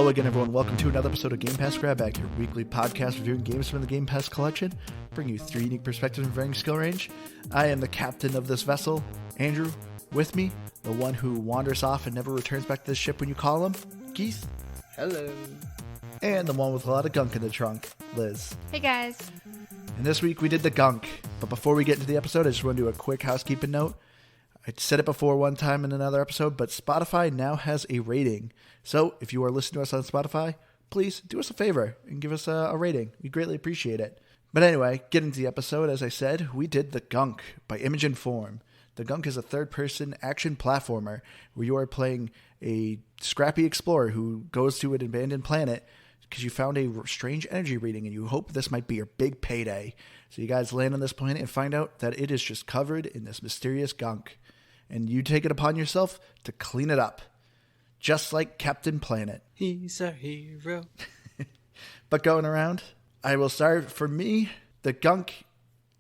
Hello again, everyone. Welcome to another episode of Game Pass Grab Bag, your weekly podcast reviewing games from the Game Pass collection, bringing you 3 unique perspectives and varying skill range. I am the captain of this vessel, Andrew. With me, the one who wanders off and never returns back to the ship when you call him, Keith. Hello. And the one with a lot of gunk in the trunk, Liz. Hey guys. And this week we did the gunk. But before we get into the episode, I just want to do a quick housekeeping note. I said it before one time in another episode, but Spotify now has a rating. So if you are listening to us on Spotify, please do us a favor and give us a rating. We greatly appreciate it. But anyway, getting to the episode, as I said, we did The Gunk by Image and Form. The Gunk is a third-person action platformer where you are playing a scrappy explorer who goes to an abandoned planet because you found a strange energy reading and you hope this might be your big payday. So you guys land on this planet and find out that it is just covered in this mysterious gunk. And you take it upon yourself to clean it up. Just like Captain Planet. He's a hero. But going around, I will start. For me, The Gunk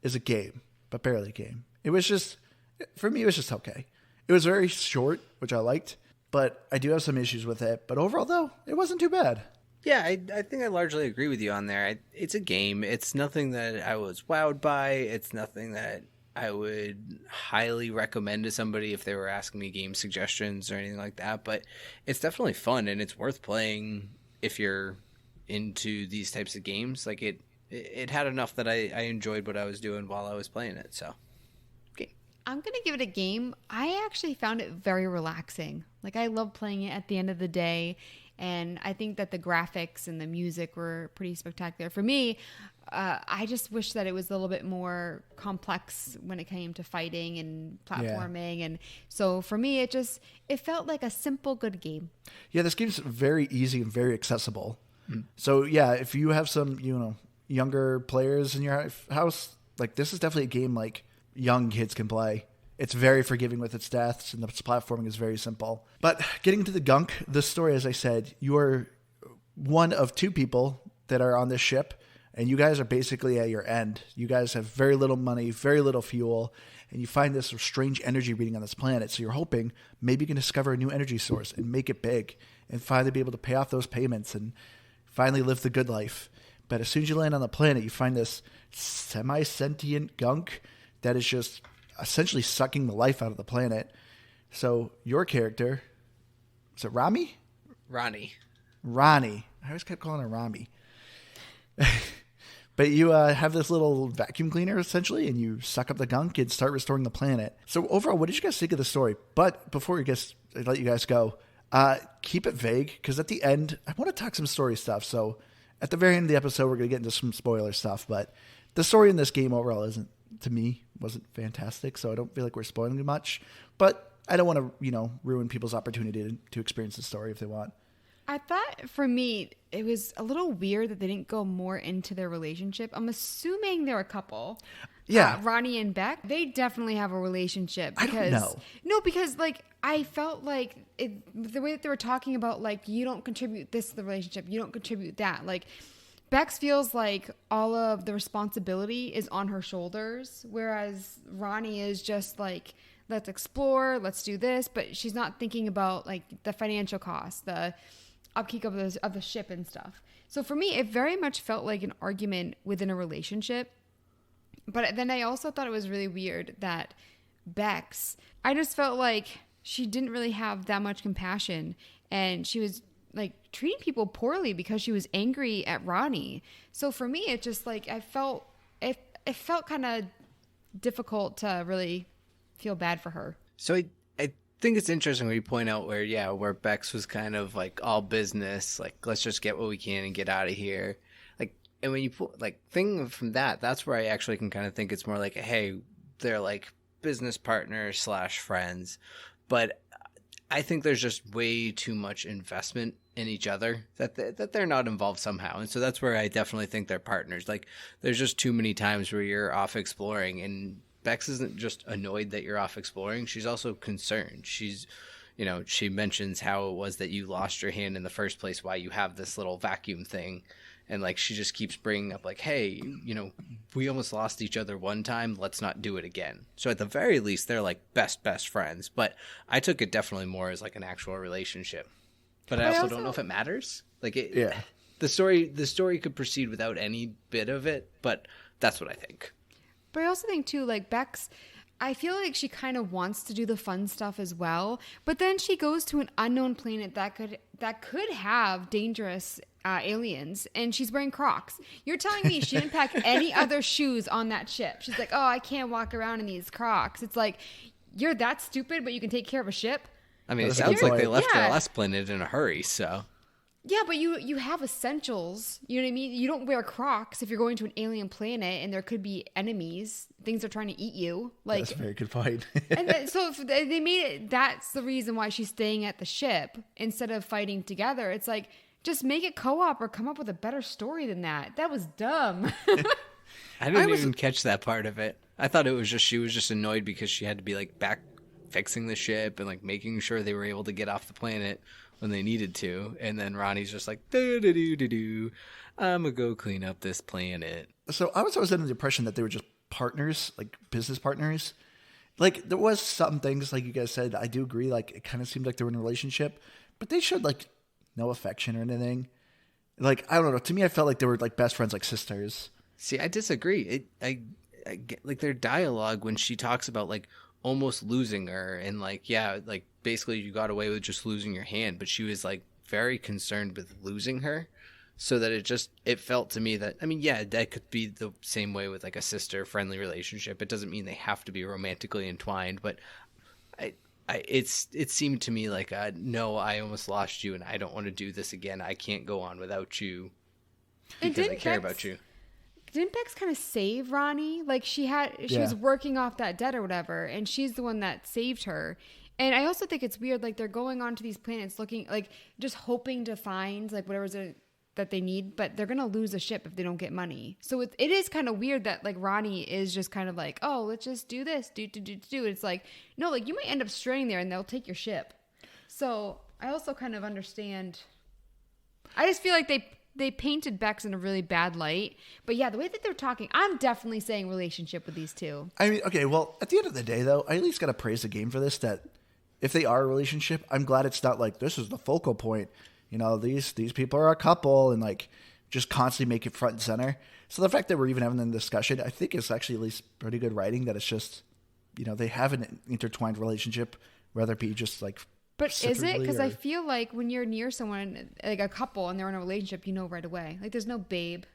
is a game, but barely a game. It was just, for me, it was just okay. It was very short, which I liked, but I do have some issues with it. But overall, though, it wasn't too bad. Yeah, I think I largely agree with you on there. It's a game. It's nothing that I was wowed by. It's nothing that I would highly recommend to somebody if they were asking me game suggestions or anything like that. But it's definitely fun and it's worth playing if you're into these types of games. Like it had enough that I enjoyed what I was doing while I was playing it. So, okay. I'm going to give it a game. I actually found it very relaxing. Like, I love playing it at the end of the day. And I think that the graphics and the music were pretty spectacular. For me, I just wish that it was a little bit more complex when it came to fighting and platforming. Yeah. And so for me, it felt like a simple, good game. Yeah, this game's very easy and very accessible. So yeah, if you have some, younger players in your house, like this is definitely a game like young kids can play. It's very forgiving with its deaths, and the platforming is very simple. But getting to the Gunk, this story, as I said, you are one of 2 people that are on this ship, and you guys are basically at your end. You guys have very little money, very little fuel, and you find this strange energy reading on this planet. So you're hoping maybe you can discover a new energy source and make it big and finally be able to pay off those payments and finally live the good life. But as soon as you land on the planet, you find this semi-sentient gunk that is just essentially sucking the life out of the planet. So your character, is it Rami? Ronnie. I always kept calling her Rami. But you have this little vacuum cleaner, essentially, and you suck up the gunk and start restoring the planet. So overall, what did you guys think of the story? But before I let you guys go, keep it vague, because at the end, I want to talk some story stuff. So at the very end of the episode, we're going to get into some spoiler stuff. But the story in this game overall wasn't fantastic, so I don't feel like we're spoiling too much. But I don't want to, ruin people's opportunity to experience the story if they want. I thought for me, it was a little weird that they didn't go more into their relationship. I'm assuming they're a couple. Yeah. Ronnie and Beck, they definitely have a relationship. Because, I don't know. No, because I felt like the way that they were talking about, you don't contribute this to the relationship. You don't contribute that. Bex feels like all of the responsibility is on her shoulders, whereas Ronnie is just let's explore, let's do this, but she's not thinking about the financial costs, the upkeep of the ship and stuff. So for me, it very much felt like an argument within a relationship. But then I also thought it was really weird that Bex, I just felt like she didn't really have that much compassion, and she was treating people poorly because she was angry at Ronnie. So for me, it just I felt it felt kind of difficult to really feel bad for her. So I think it's interesting when you point out where Bex was kind of all business, let's just get what we can and get out of here. And when you put thing from that's where I actually can kind of think it's more hey, they're business partners / friends. But I think there's just way too much investment in each other that they're not involved somehow. And so that's where I definitely think they're partners. There's just too many times where you're off exploring, and Bex isn't just annoyed that you're off exploring. She's also concerned. She's, she mentions how it was that you lost your hand in the first place, why you have this little vacuum thing. And she just keeps bringing up hey, we almost lost each other one time. Let's not do it again. So at the very least, they're best friends. But I took it definitely more as an actual relationship. but I also don't know if it matters. Like the story could proceed without any bit of it, but that's what I think. But I also think too, like Bex, I feel like she kind of wants to do the fun stuff as well, but then she goes to an unknown planet that could have dangerous aliens, and she's wearing Crocs. You're telling me she didn't pack any other shoes on that ship? She's like, oh, I can't walk around in these Crocs. It's like, you're that stupid, but you can take care of a ship? I mean, it sounds like they left her last planet in a hurry, so... Yeah, but you have essentials. You know what I mean? You don't wear Crocs if you're going to an alien planet and there could be enemies. Things are trying to eat you. Like, that's a very good point. So if they made it, that's the reason why she's staying at the ship instead of fighting together. It's like, just make it co-op or come up with a better story than that. That was dumb. I didn't even catch that part of it. I thought it was just she was just annoyed because she had to be like back fixing the ship and like making sure they were able to get off the planet when they needed to, and then Ronnie's just like, do I'm gonna go clean up this planet. So I was always under the impression that they were just partners, like business partners. Like there was some things, like you guys said, I do agree, like it kind of seemed like they were in a relationship, but they showed like no affection or anything. Like, I don't know, to me I felt like they were like best friends, like sisters. See, I disagree. I get, like, their dialogue when she talks about like almost losing her and like, yeah, like basically you got away with just losing your hand, but she was like very concerned with losing her, so that it felt to me that, I mean, yeah, that could be the same way with like a sister friendly relationship. It doesn't mean they have to be romantically entwined, but it seemed to me like, no, I almost lost you and I don't want to do this again. I can't go on without you because I care about you. Didn't Bex kind of save Ronnie? Like she was working off that debt or whatever, and she's the one that saved her. And I also think it's weird, like they're going onto these planets looking, like just hoping to find like whatever's that they need, but they're gonna lose a ship if they don't get money. So it is kind of weird that like Ronnie is just kind of like, oh, let's just do this, do. It's like, no, like you might end up straying there and they'll take your ship. So I also kind of understand. I just feel like they painted Bex in a really bad light. But yeah, the way that they're talking, I'm definitely saying relationship with these two. I mean, okay, well, at the end of the day, though, I at least got to praise the game for this, that if they are a relationship, I'm glad it's not like, this is the focal point. You know, these people are a couple and like just constantly make it front and center. So the fact that we're even having the discussion, I think is actually at least pretty good writing, that it's just, you know, they have an intertwined relationship, whether it be just like... But is it? Because I feel like when you're near someone, like a couple, and they're in a relationship, you know right away. Like, there's no babe.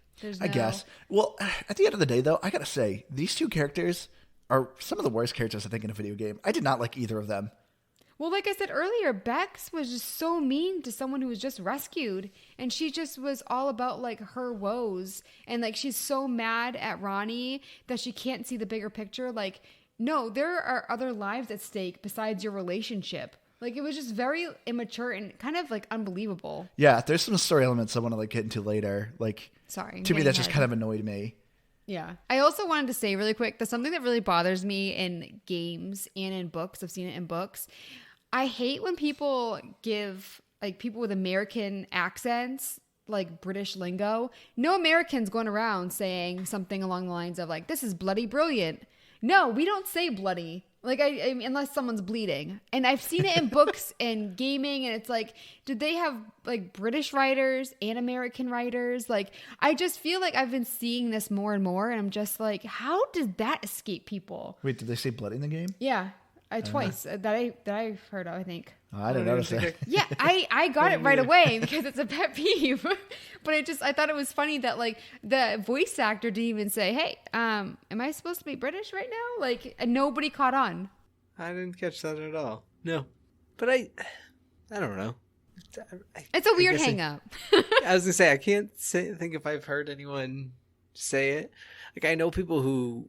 I guess. Well, at the end of the day, though, I gotta say, these two characters are some of the worst characters, I think, in a video game. I did not like either of them. Well, like I said earlier, Bex was just so mean to someone who was just rescued. And she just was all about, like, her woes. And, like, she's so mad at Ronnie that she can't see the bigger picture. Like, no, there are other lives at stake besides your relationship. Like, it was just very immature and kind of, like, unbelievable. Yeah, there's some story elements I want to, like, get into later. Like, sorry, to me, that just kind of annoyed me. Yeah. I also wanted to say really quick that something that really bothers me in games and in books, I've seen it in books, I hate when people give, like, people with American accents, like, British lingo. No American's going around saying something along the lines of, like, this is bloody brilliant. No, we don't say bloody. Like, I mean, unless someone's bleeding. And I've seen it in books and gaming, and it's like, did they have, like, British writers and American writers? Like, I just feel like I've been seeing this more and more, and I'm just like, how did that escape people? Wait, did they say blood in the game? Yeah, twice. That I've heard of, I think. Oh, I didn't notice that. Yeah, I got it right away because it's a pet peeve. But I thought it was funny that, like, the voice actor didn't even say, hey, am I supposed to be British right now? Like, and nobody caught on. I didn't catch that at all. No. But I don't know. It's a weird hang up. I was going to say, I can't think if I've heard anyone say it. Like, I know people who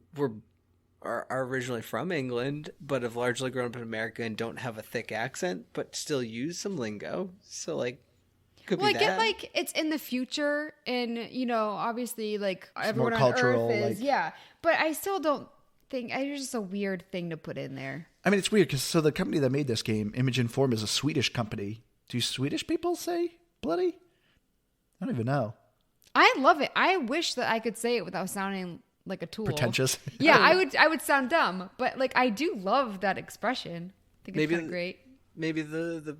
are originally from England, but have largely grown up in America and don't have a thick accent, but still use some lingo. So, like, could be that. Well, I get, like, it's in the future, and, you know, obviously, like, it's everyone more on cultural, Earth is, like... yeah. But I still don't think, it's just a weird thing to put in there. I mean, it's weird, because so the company that made this game, Image and Form, is a Swedish company. Do Swedish people say bloody? I don't even know. I love it. I wish that I could say it without sounding like a tool. Pretentious. Yeah, I would sound dumb, but, like, I do love that expression. I think it's kind of great. Maybe the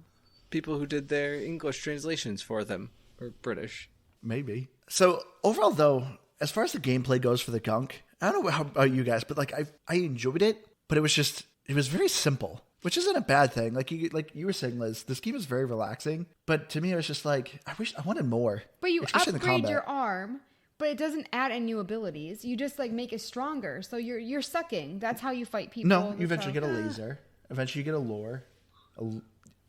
people who did their English translations for them, or British. Maybe. So overall, though, as far as the gameplay goes for the Gunk, I don't know how about you guys, but like I enjoyed it, but it was very simple, which isn't a bad thing. Like you were saying, Liz, this game is very relaxing, but to me, it was just like I wanted more. But you especially in the upgrade combat. your arm, but it doesn't add any new abilities. You just like make it stronger. So you're sucking. That's how you fight people. No, you eventually get a laser. Eventually, you get a lore.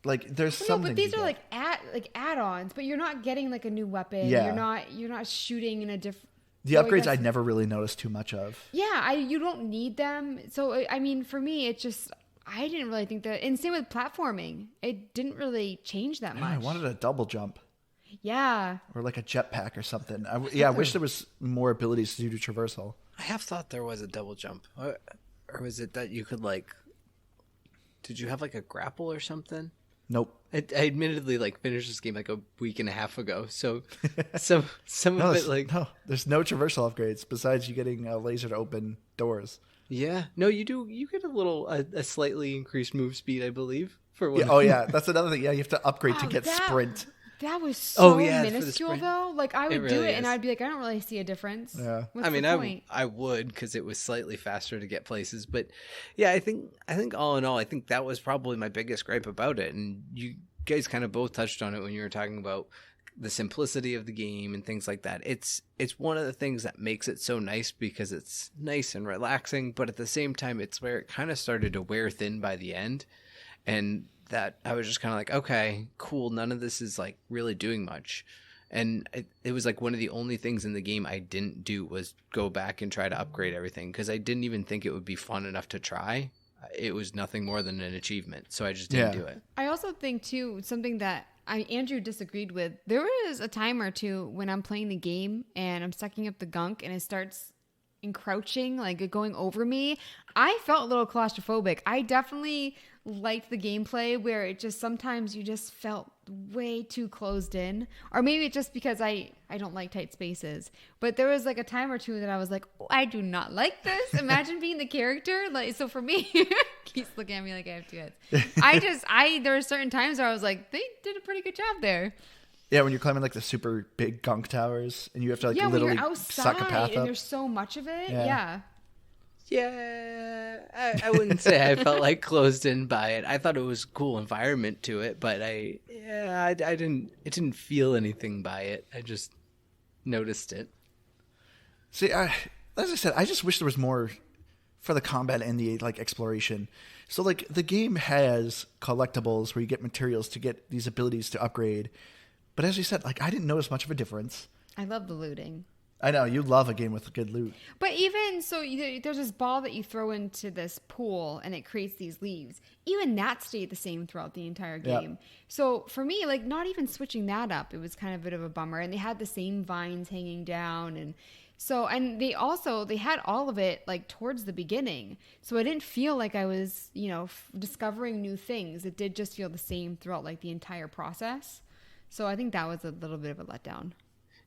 Like there's No, something. but these are like add-ons. But you're not getting like a new weapon. Yeah. You're not shooting in a different. The upgrades I never really noticed too much of. Yeah, you don't need them. So I mean, for me, it just I didn't really think that. And same with platforming, it didn't really change that much. I wanted a double jump. Yeah. Or like a jetpack or something. I wish there was more abilities to do traversal. I have thought there was a double jump, or was it that you could like? Did you have like a grapple or something? Nope. I admittedly like finished this game like a week and a half ago, so some of it like there's no traversal upgrades besides you getting a laser to open doors. Yeah, no, you get a slightly increased move speed, I believe. For one. Yeah, oh yeah, that's another thing. Yeah, you have to upgrade to get sprint. That was so for the minuscule sprint. though. Like I would It do really it and is. I'd be like, I don't really see a difference. Yeah. What's I mean, the point? I would because it was slightly faster to get places, but yeah, I think all in all, I think that was probably my biggest gripe about it, and you guys kind of both touched on it when you were talking about the simplicity of the game and things like that. It's one of the things that makes it so nice because it's nice and relaxing, but at the same time, it's where it kind of started to wear thin by the end, and that I was just kind of like, okay, cool. None of this is like really doing much. And it was like one of the only things in the game I didn't do was go back and try to upgrade everything because I didn't even think it would be fun enough to try. It was nothing more than an achievement. So I just didn't do it. I also think too, something that Andrew disagreed with, there was a time or two when I'm playing the game and I'm sucking up the gunk and it starts encroaching, like going over me. I felt a little claustrophobic. I definitely liked the gameplay where it just sometimes you just felt way too closed in, or maybe it's just because I don't like tight spaces, but there was like a time or two that I was like, oh, I do not like this. Imagine being the character. Like, so for me, Keith's looking at me like I have two heads. There were certain times where I was like, they did a pretty good job there. Yeah, when you're climbing like the super big gunk towers and you have to like When literally you're outside suck a path and up. there's so much of it. Yeah. Yeah, I wouldn't say I felt like closed in by it. I thought it was a cool environment to it, but I didn't feel anything by it. I just noticed it. See, as I said, I just wish there was more for the combat and the like exploration. So like the game has collectibles where you get materials to get these abilities to upgrade. But as you said, like I didn't notice much of a difference. I love the looting. I know you love a game with good loot. But even so, there's this ball that you throw into this pool and it creates these leaves. Even that stayed the same throughout the entire game. Yeah. So for me, like not even switching that up, it was kind of a bit of a bummer. And they had the same vines hanging down. And so, and they had all of it like towards the beginning. So I didn't feel like I was, discovering new things. It did just feel the same throughout like the entire process. So I think that was a little bit of a letdown.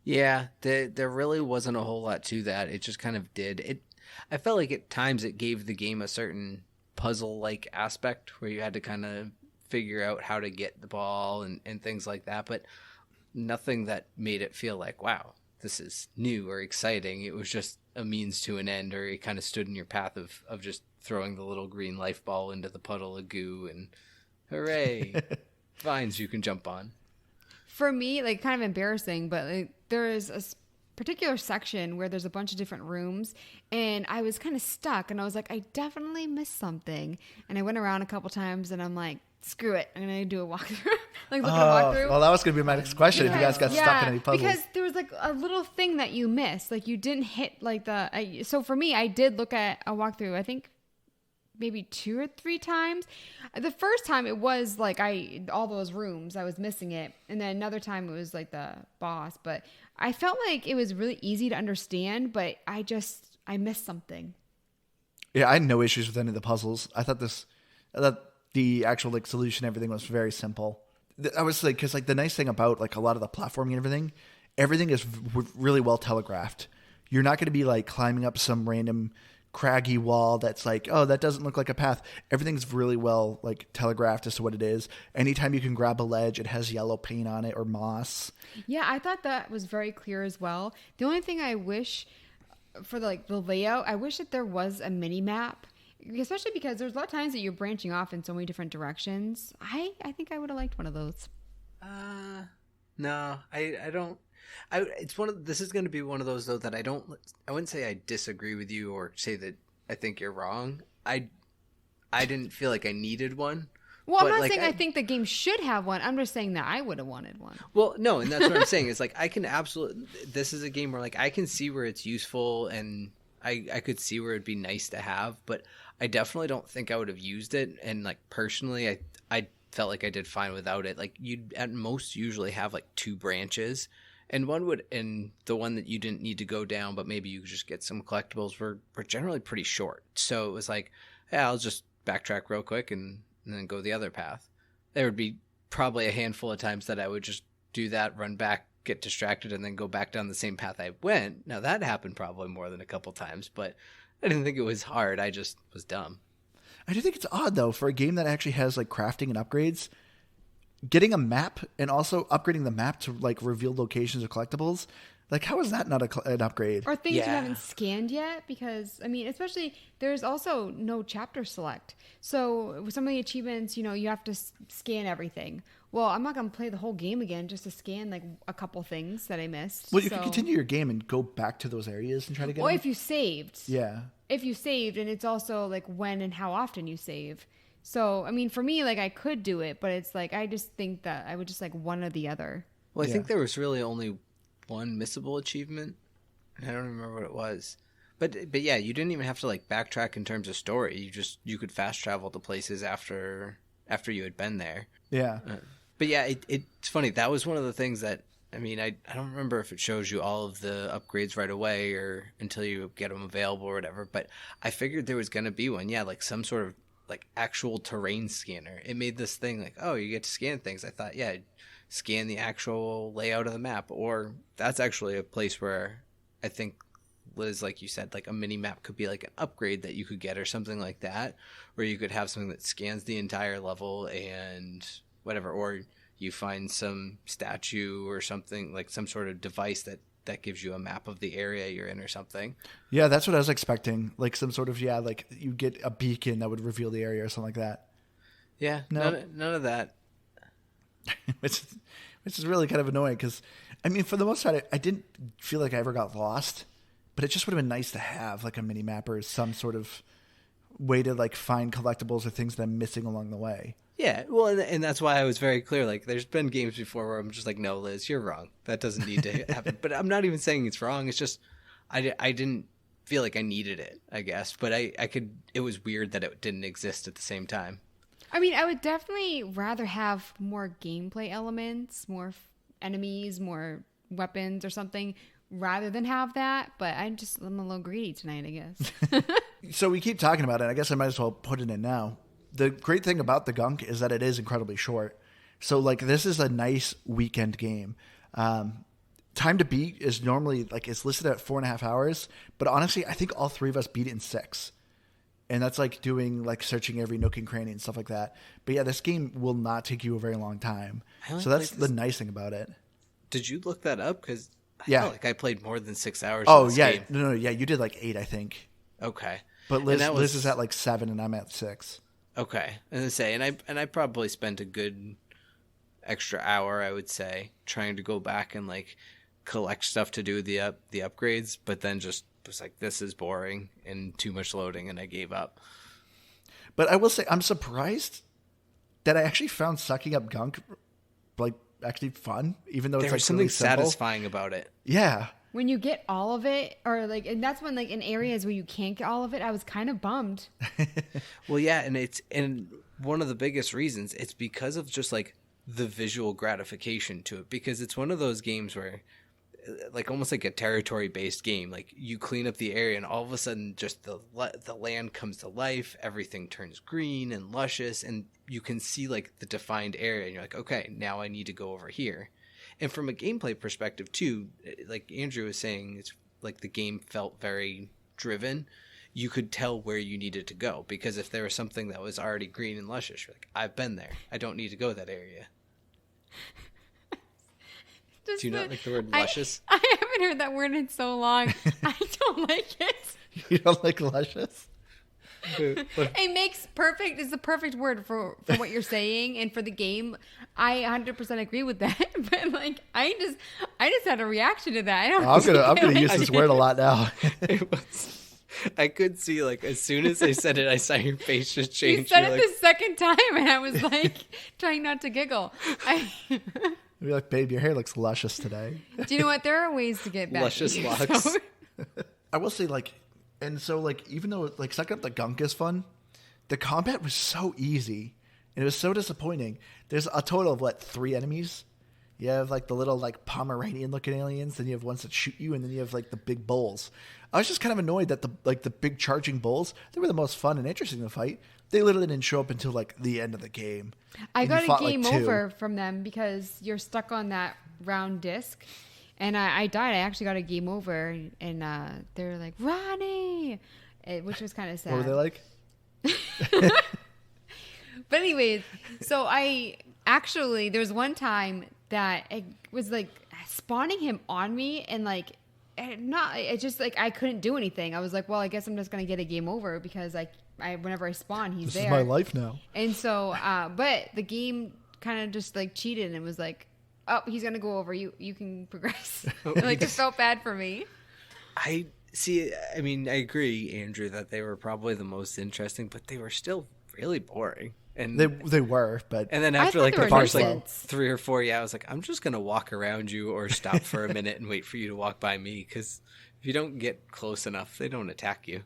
Yeah, there really wasn't a whole lot to that. It just kind of did. I felt like at times it gave the game a certain puzzle-like aspect where you had to kind of figure out how to get the ball and things like that, but nothing that made it feel like, wow, this is new or exciting. It was just a means to an end, or it kind of stood in your path of just throwing the little green life ball into the puddle of goo and hooray, vines you can jump on. For me, like kind of embarrassing, but like, there is a particular section where there's a bunch of different rooms and I was kind of stuck and I was like, I definitely missed something. And I went around a couple times and I'm like, screw it. I'm going to do a walkthrough. Look at a walkthrough. Well, that was going to be my next question. If you guys got stuck in any puzzles. Because there was like a little thing that you missed. Like you didn't hit like so for me, I did look at a walkthrough, I think maybe 2 or 3 times. The first time it was like all those rooms, I was missing it. And then another time it was like the boss. But I felt like it was really easy to understand, but I missed something. Yeah, I had no issues with any of the puzzles. I thought the actual like solution, everything was very simple. I was like, because like the nice thing about like a lot of the platforming and everything is really well telegraphed. You're not going to be like climbing up some random craggy wall that's like, oh, that doesn't look like a path. Everything's really well like telegraphed as to what it is. Anytime you can grab a ledge, it has yellow paint on it or moss. Yeah, I thought that was very clear as well. The only thing I wish for the layout, I wish that there was a mini map, especially because there's a lot of times that you're branching off in so many different directions. I think I would have liked one of those. No, I don't. This is going to be one of those though that I wouldn't say I disagree with you or say that I think you're wrong. I didn't feel like I needed one. Well, I'm not saying I think the game should have one. I'm just saying that I would have wanted one. Well, no, and that's what I'm saying. Is like I can absolutely. This is a game where like I can see where it's useful, and I could see where it'd be nice to have, but I definitely don't think I would have used it. And like personally, I felt like I did fine without it. Like you'd at most usually have like 2 branches, and the one that you didn't need to go down, but maybe you could just get some collectibles were generally pretty short. So it was like, yeah, I'll just backtrack real quick and then go the other path. There would be probably a handful of times that I would just do that, run back, get distracted, and then go back down the same path I went. Now that happened probably more than a couple times, but I didn't think it was hard. I just was dumb. I do think it's odd though for a game that actually has like crafting and upgrades, getting a map and also upgrading the map to like reveal locations of collectibles. Like, how is that not an upgrade? Or things you haven't scanned yet? Because, I mean, especially, there's also no chapter select. So, with some of the achievements, you have to scan everything. Well, I'm not going to play the whole game again just to scan, like, a couple things that I missed. Well, you can continue your game and go back to those areas and try to get them. If you saved. Yeah. If you saved, and it's also, like, when and how often you save. So, I mean, for me, like, I could do it, but it's like, I just think that I would just, like, one or the other. Well, I think there was really only one missable achievement, and I don't remember what it was, but yeah, you didn't even have to like backtrack in terms of story. You could fast travel to places after you had been there. Yeah. But yeah, it's funny. That was one of the things that, I mean, I don't remember if it shows you all of the upgrades right away or until you get them available or whatever, but I figured there was going to be one. Yeah, like some sort of like actual terrain scanner. It made this thing like, oh, you get to scan things. I thought, yeah, scan the actual layout of the map, or that's actually a place where I think, Liz, like you said, like a mini map could be like an upgrade that you could get or something like that, where you could have something that scans the entire level and whatever, or you find some statue or something, like some sort of device that gives you a map of the area you're in or something. Yeah, that's what I was expecting. Like some sort of, like you get a beacon that would reveal the area or something like that. Yeah, no. none of that. which is really kind of annoying because, I mean, for the most part, I didn't feel like I ever got lost, but it just would have been nice to have like a mini map or some sort of way to like find collectibles or things that I'm missing along the way. Yeah, well, and that's why I was very clear. Like, there's been games before where I'm just like, no, Liz, you're wrong. That doesn't need to happen. But I'm not even saying it's wrong. It's just I didn't feel like I needed it, I guess. But I could. It was weird that it didn't exist at the same time. I mean, I would definitely rather have more gameplay elements, more enemies, more weapons or something, rather than have that. But I'm a little greedy tonight, I guess. So we keep talking about it. I guess I might as well put it in now. The great thing about the Gunk is that it is incredibly short. So like this is a nice weekend game. Time to beat is normally like it's listed at 4.5 hours, but honestly, I think all 3 of us beat it in 6. And that's like doing like searching every nook and cranny and stuff like that. But yeah, this game will not take you a very long time. So that's the nice thing about it. Did you look that up? Because I felt like I played more than 6 hours. Oh, in this yeah. game. No, yeah. You did like 8, I think. Okay. But Liz is at like 7 and I'm at 6. Okay. And I probably spent a good extra hour, I would say, trying to go back and like collect stuff to do the upgrades, but then just was like, this is boring and too much loading, and I gave up. But I will say I'm surprised that I actually found sucking up Gunk like actually fun, even though it's like something really simple. satisfying about it. Yeah. When you get all of it, or like, and that's when like in areas where you can't get all of it, I was kind of bummed. Well, yeah, and one of the biggest reasons it's because of just like the visual gratification to it, because it's one of those games where like almost like a territory based game, like you clean up the area and all of a sudden just the land comes to life, everything turns green and luscious, and you can see like the defined area and you're like, okay, now I need to go over here. And from a gameplay perspective too, like Andrew was saying, it's like the game felt very driven. you could tell where you needed to go. Because if there was something that was already green and luscious, you're like, I've been there. I don't need to go that area. Do you not like the word luscious? I haven't heard that word in so long. I don't like it. You don't like luscious? It makes perfect. It's the perfect word for what you're saying and for the game. I 100% agree with that. But like, I just had a reaction to that. I'm gonna use this word a lot now. I could see, like, as soon as I said it, I saw your face just change. You said You're it like, the second time, and I was like trying not to giggle. Be like, babe, your hair looks luscious today. Do you know what? There are ways to get back. Luscious locks. So. I will say, like, and so, like, even though, like, Suck Up the Gunk is fun, the combat was so easy, and it was so disappointing. There's a total of, 3 enemies? You have, like, the little, like, Pomeranian-looking aliens, then you have ones that shoot you, and then you have, like, the big bulls. I was just kind of annoyed that the big charging bulls, they were the most fun and interesting to fight. They literally didn't show up until, like, the end of the game. I got a game like, 2. over from them because you're stuck on that round disc. And I died. I actually got a game over. And they were like, Ronnie! Which was kind of sad. What were they like? But anyways, so there was one time that it was like spawning him on me and like, I couldn't do anything. I was like, well, I guess I'm just going to get a game over because whenever I spawn, he's there. This is my life now. And so, but the game kind of just like cheated and was like, oh, he's going to go over. You can progress. Like, it felt bad for me. I see. I mean, I agree, Andrew, that they were probably the most interesting, but they were still really boring. And they were, but and then after like the there were first like nuisance. 3 or 4, I was like, I'm just gonna walk around you or stop for a minute and wait for you to walk by me, because if you don't get close enough, they don't attack you.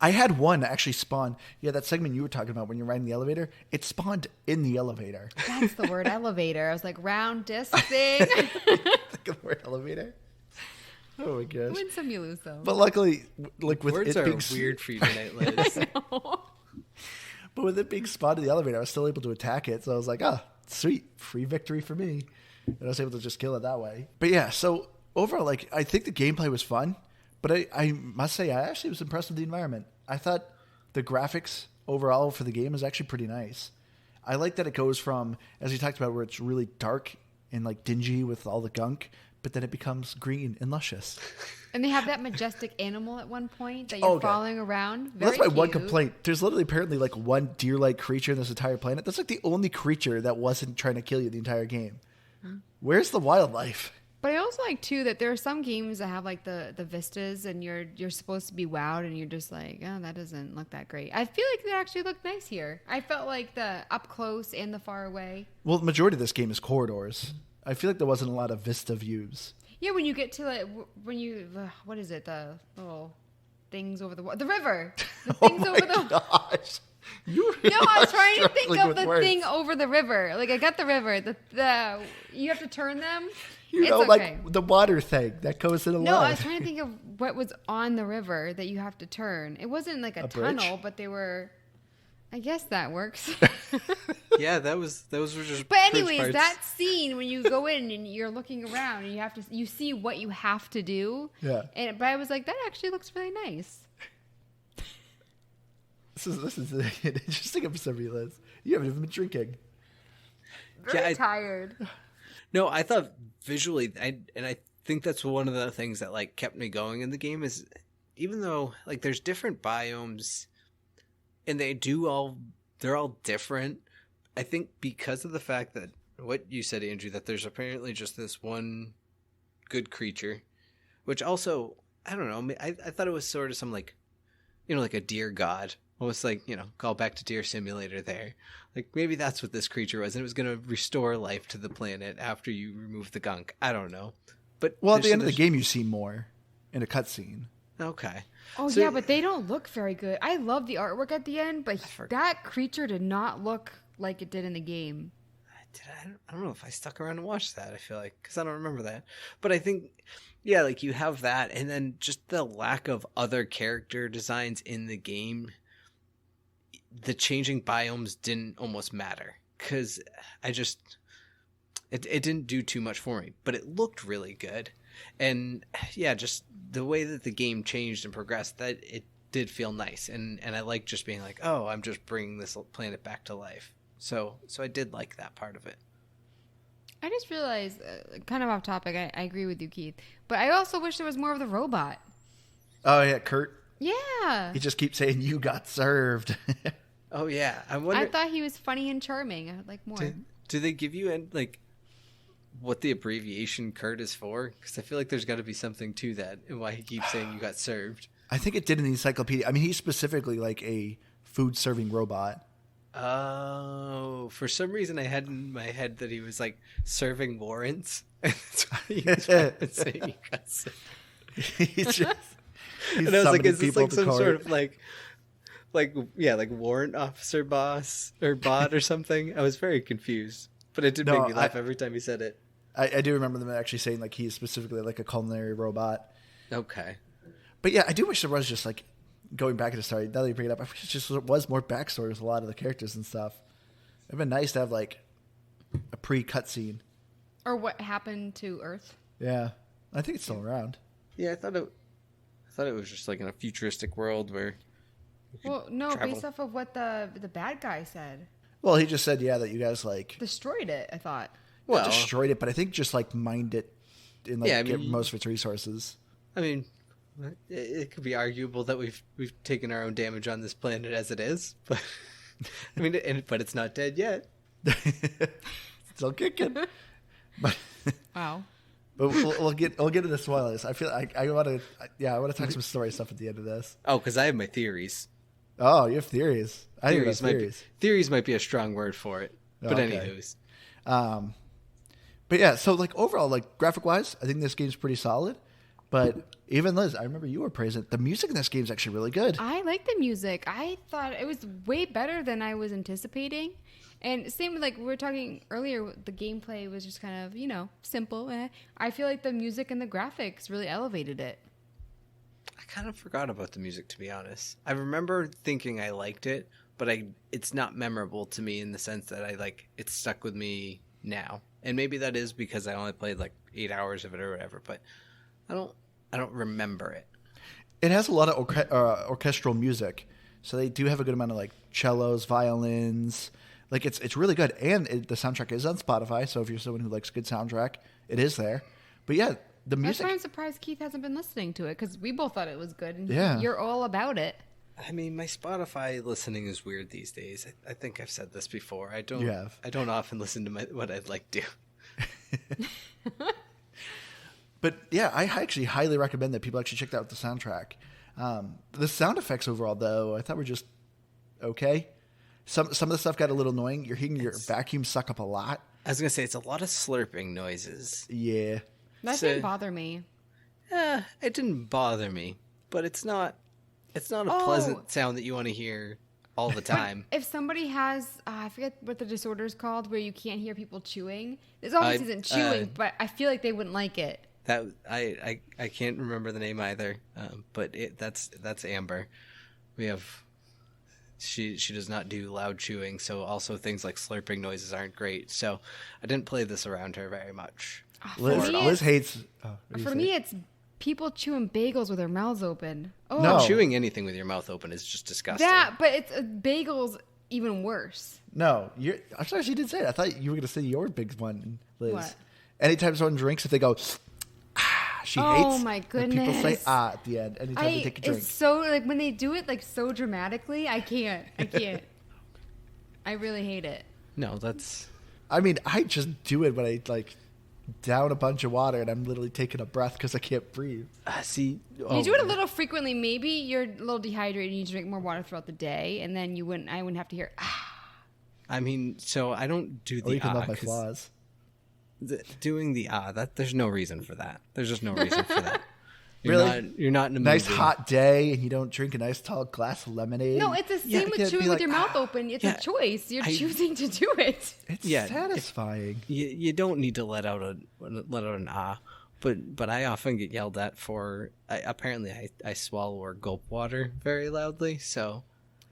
I had one actually spawn. Yeah, that segment you were talking about when you're riding the elevator, it spawned in the elevator. That's the word, elevator. I was like, round disc thing. Think of the word elevator. Oh my gosh. Win some, you lose some. But luckily, like with Words it are being weird for you tonight, Liz. But with it being spawned in the elevator, I was still able to attack it. So I was like, sweet, free victory for me. And I was able to just kill it that way. But yeah, so overall, like, I think the gameplay was fun. But I must say, I actually was impressed with the environment. I thought the graphics overall for the game is actually pretty nice. I like that it goes from, as we talked about, where it's really dark and like dingy with all the gunk, but then it becomes green and luscious. And they have that majestic animal at one point that you're following around. Very That's my one cute. complaint. There's literally apparently like one deer-like creature in this entire planet. That's like the only creature that wasn't trying to kill you the entire game. Where's the wildlife? But I also like too that there are some games that have like the vistas and you're supposed to be wowed and you're just like, oh, that doesn't look that great. I feel like they actually look nice here. I felt like the up close and the far away. Well, the majority of this game is corridors. I feel like there wasn't a lot of vista views. Yeah, when you get to like what is it? The little things over the river. The things over the. Gosh. You No, I was trying to think struggling of with the words. thing over the river. Like I got the river. The you have to turn them. You It's know, okay. like the water thing that goes in a No, I line. was trying to think of what was on the river that you have to turn. It wasn't like a bridge? tunnel, but they were. I guess that works. Yeah, those were just. But bridge anyways, parts. that scene when you go in and you're looking around and you see what you have to do. Yeah. But I was like, that actually looks really nice. This is an interesting episode, Liz. You haven't even been drinking. Very tired. No, I thought visually, I think that's one of the things that like kept me going in the game is, even though like there's different biomes, and they're all different. I think because of the fact that what you said, Andrew, that there's apparently just this one good creature, which also I don't know. I thought it was sort of some like, like a deer god. Almost like, call back to Deer Simulator there. Like, maybe that's what this creature was, and it was going to restore life to the planet after you remove the gunk. I don't know. But Well, at the end of the game, you see more in a cutscene. Okay. Oh, So- yeah, but they don't look very good. I love the artwork at the end, but that creature did not look like it did in the game. I don't know if I stuck around and watched that, I feel like, because I don't remember that. But I think, yeah, like you have that, and then just the lack of other character designs in the game. The changing biomes didn't almost matter because it didn't do too much for me, but it looked really good. And yeah, just the way that the game changed and progressed, that it did feel nice, and I like just being like, oh, I'm just bringing this planet back to life. So I did like that part of it. I just realized, kind of off topic, I agree with you, Keith, but I also wish there was more of the robot. Oh yeah, Kurt. Yeah. He just keeps saying, "You got served." Oh yeah, I thought he was funny and charming. I'd like more. Do they give you like what the abbreviation Kurt is for? Because I feel like there's got to be something to that, and why he keeps saying "you got served." I think it did in the encyclopedia. I mean, he's specifically like a food serving robot. Oh, for some reason I had in my head that he was like serving warrants. That's why he was saying "you got served." He's And I was like, is this like some court. sort of like warrant officer boss or bot or something? I was very confused, but it did make me laugh every time he said it. I do remember them actually saying like he's specifically like a culinary robot. Okay. But yeah, I do wish there was just like going back to the story. Now that you bring it up, I wish it just was more backstory with a lot of the characters and stuff. It'd been nice to have like a pre-cutscene. Or what happened to Earth. Yeah, I think it's still around. Yeah, I thought it was just like in a futuristic world where. Well, no, travel. based off of what the bad guy said. Well, he just said, yeah, that you guys like Destroyed it, I thought. well, destroyed it, but I think just like mined it and like get most of its resources. I mean, it could be arguable that we've taken our own damage on this planet as it is, but I mean, but it's not dead yet. Still kicking. But Wow. But we'll get into the spoilers. I feel like I want to talk some story stuff at the end of this. Oh, because I have my theories. Oh, you have theories. I think that's theories. Theories might be a strong word for it, but okay. Anywho's. But yeah, so like overall, like graphic wise, I think this game's pretty solid. But even Liz, I remember you were praising it. The music in this game is actually really good. I like the music. I thought it was way better than I was anticipating. And same with like we were talking earlier, the gameplay was just kind of, simple. I feel like the music and the graphics really elevated it. I kind of forgot about the music, to be honest. I remember thinking I liked it, but it's not memorable to me in the sense that it's stuck with me now. And maybe that is because I only played like 8 hours of it or whatever, but I don't remember it. It has a lot of orchestral music. So they do have a good amount of like cellos, violins. Like it's really good, and the soundtrack is on Spotify. So if you're someone who likes a good soundtrack, it is there. But yeah, the music. That's why I'm surprised Keith hasn't been listening to it because we both thought it was good, and yeah. You're all about it. I mean, my Spotify listening is weird these days. I think I've said this before. I don't often listen to what I'd like to. But yeah, I actually highly recommend that people actually check out the soundtrack. The sound effects overall, though, I thought were just okay. Some of the stuff got a little annoying. You're hearing your vacuum suck up a lot. I was gonna say it's a lot of slurping noises. Yeah, that didn't bother me. It didn't bother me, but it's not a pleasant sound that you want to hear all the time. If somebody has, I forget what the disorder is called, where you can't hear people chewing. This obviously isn't chewing, but I feel like they wouldn't like it. That I can't remember the name either, but that's Amber. We have. She does not do loud chewing, so also things like slurping noises aren't great. So I didn't play this around her very much. Liz hates. For me, it's people chewing bagels with their mouths open. Oh, No. Chewing anything with your mouth open is just disgusting. but it's bagels even worse. No, I'm sorry, she did say it. I thought you were going to say your big one, Liz. What? Anytime someone drinks, if they go, she hates. Oh my goodness! When people say at the end anytime they take a drink. It's so like when they do it like so dramatically. I can't. I really hate it. No, that's. I mean, I just do it when I like down a bunch of water and I'm literally taking a breath because I can't breathe. See, you do it a little frequently. Maybe you're a little dehydrated. You need to drink more water throughout the day, and then I wouldn't have to hear. I mean, so I don't do the. Or you can love my flaws. Doing the there's no reason for that. There's just no reason for that. You're not in a nice movie. hot day and you don't drink a nice tall glass of lemonade. No, it's the same with chewing with your mouth open. It's a choice. You're choosing to do it. It's satisfying. You don't need to let out an but I often get yelled at for. Apparently, I swallow or gulp water very loudly, so.